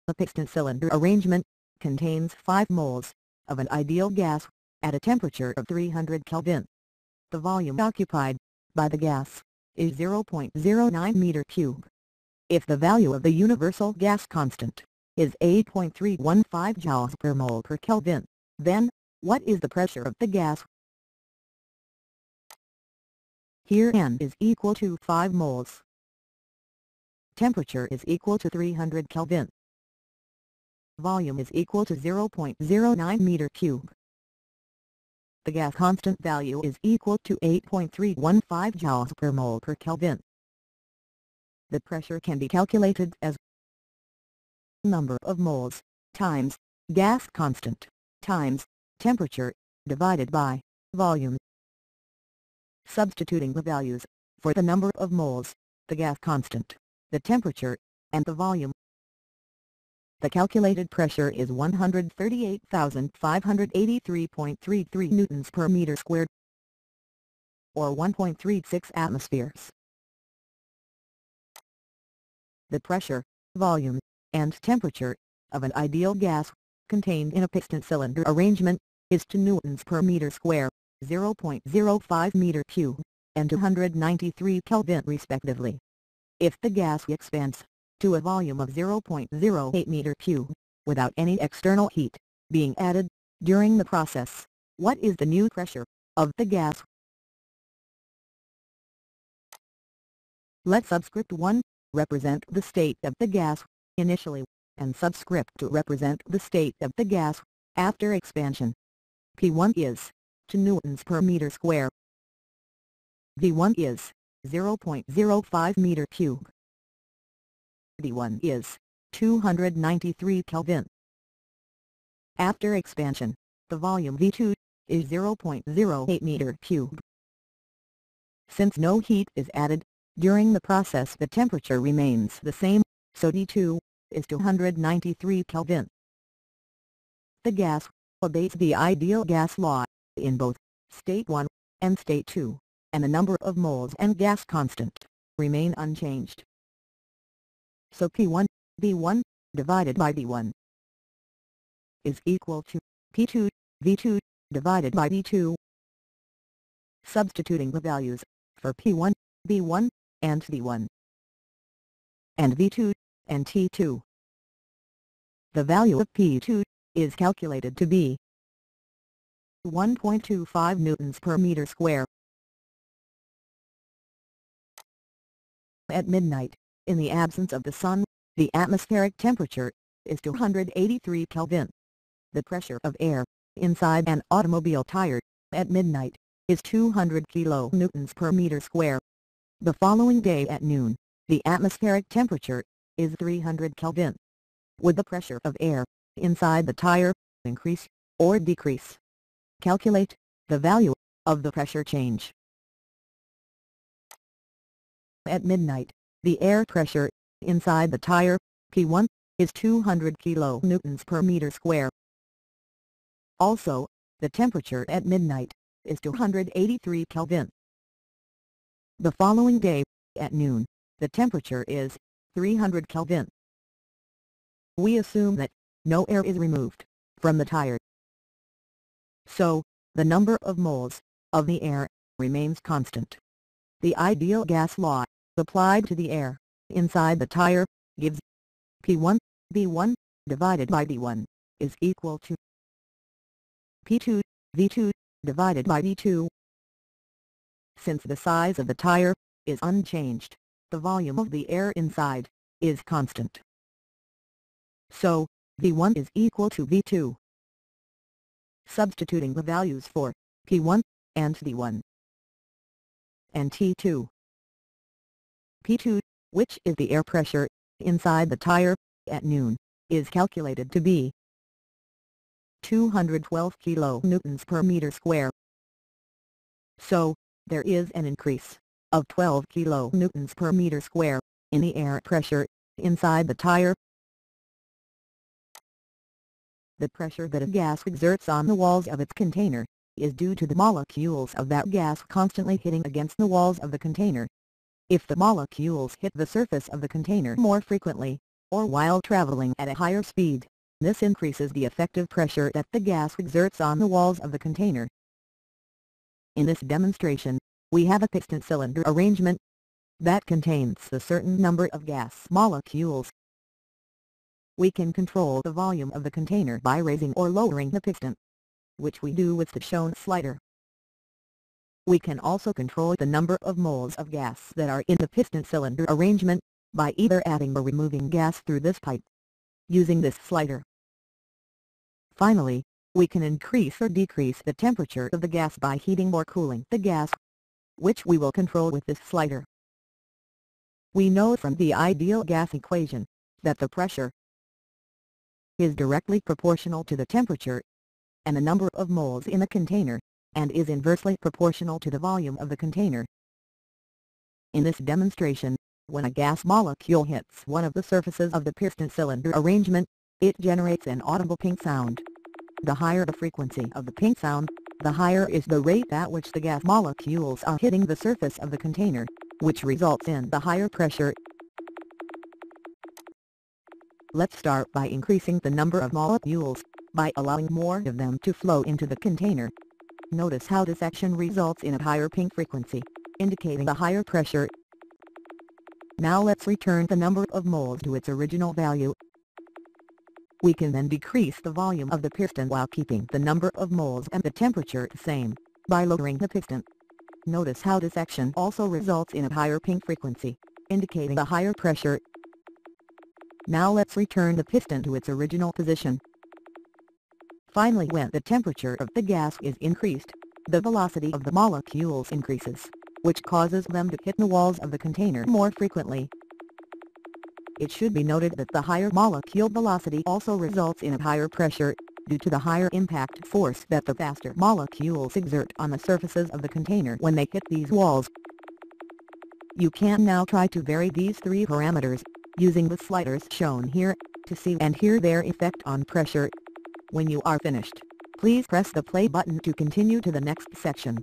A piston cylinder arrangement contains 5 moles of an ideal gas at a temperature of 300 Kelvin. The volume occupied by the gas is 0.09 meter cube. If the value of the universal gas constant is 8.315 joules per mole per Kelvin, then what is the pressure of the gas? Here N is equal to 5 moles. Temperature is equal to 300 Kelvin. Volume is equal to 0.09 meter cube. The gas constant value is equal to 8.315 joules per mole per Kelvin. The pressure can be calculated as number of moles times gas constant times temperature divided by volume. Substituting the values for the number of moles, the gas constant, the temperature, and the volume, the calculated pressure is 138,583.33 newtons per meter squared, or 1.36 atmospheres. The pressure, volume, and temperature of an ideal gas contained in a piston cylinder arrangement is 2 newtons per meter square, 0.05 meter cube, and 293 Kelvin respectively. If the gas expands to a volume of 0.08 meter cube, without any external heat being added during the process, what is the new pressure of the gas? Let subscript 1 represent the state of the gas initially, and subscript 2 represent the state of the gas after expansion. P1 is 2 newtons per meter square. V1 is 0.05 meter cube. V1 is 293 Kelvin. After expansion, the volume V2 is 0.08 meter cube. Since no heat is added during the process, the temperature remains the same, so D2 is 293 Kelvin. The gas obeys the ideal gas law in both state 1 and state 2, and the number of moles and gas constant remain unchanged. So P1, V1, divided by V1 is equal to P2, V2, divided by V2. Substituting the values for P1, V1, and V1, and V2, and T2. The value of P2 is calculated to be 1.25 newtons per meter square. At midnight, in the absence of the sun, the atmospheric temperature is 283 Kelvin. The pressure of air inside an automobile tire at midnight is 200 kilonewtons per meter square. The following day at noon, the atmospheric temperature is 300 Kelvin. Would the pressure of air inside the tire increase or decrease? Calculate the value of the pressure change. At midnight, the air pressure inside the tire, P1, is 200 kilonewtons per meter square. Also, the temperature at midnight is 283 Kelvin. The following day, at noon, the temperature is 300 Kelvin. We assume that no air is removed from the tire, so the number of moles of the air remains constant. The ideal gas law applied to the air inside the tire gives P1, V1, divided by V1, is equal to P2, V2, divided by V2. Since the size of the tire is unchanged, the volume of the air inside is constant. So, V1 is equal to V2. Substituting the values for P1 and V1 and T2. P2, which is the air pressure inside the tire at noon, is calculated to be 212 kilonewtons per meter square. So, there is an increase of 12 kilonewtons per meter square in the air pressure inside the tire. The pressure that a gas exerts on the walls of its container is due to the molecules of that gas constantly hitting against the walls of the container. If the molecules hit the surface of the container more frequently, or while traveling at a higher speed. This increases the effective pressure that the gas exerts on the walls of the container. In this demonstration, we have a piston cylinder arrangement that contains a certain number of gas molecules. We can control the volume of the container by raising or lowering the piston, which we do with the shown slider. We can also control the number of moles of gas that are in the piston cylinder arrangement by either adding or removing gas through this pipe, using this slider. Finally, we can increase or decrease the temperature of the gas by heating or cooling the gas, which we will control with this slider. We know from the ideal gas equation that the pressure is directly proportional to the temperature and the number of moles in the container, and is inversely proportional to the volume of the container. In this demonstration, when a gas molecule hits one of the surfaces of the piston cylinder arrangement, it generates an audible ping sound. The higher the frequency of the ping sound, the higher is the rate at which the gas molecules are hitting the surface of the container, which results in the higher pressure. Let's start by increasing the number of molecules, by allowing more of them to flow into the container. Notice how this action results in a higher ping frequency, indicating a higher pressure. Now let's return the number of moles to its original value. We can then decrease the volume of the piston while keeping the number of moles and the temperature the same, by lowering the piston. Notice how this action also results in a higher ping frequency, indicating a higher pressure. Now let's return the piston to its original position. Finally, when the temperature of the gas is increased, the velocity of the molecules increases, which causes them to hit the walls of the container more frequently. It should be noted that the higher molecule velocity also results in a higher pressure, due to the higher impact force that the faster molecules exert on the surfaces of the container when they hit these walls. You can now try to vary these three parameters, using the sliders shown here, to see and hear their effect on pressure. When you are finished, please press the play button to continue to the next section.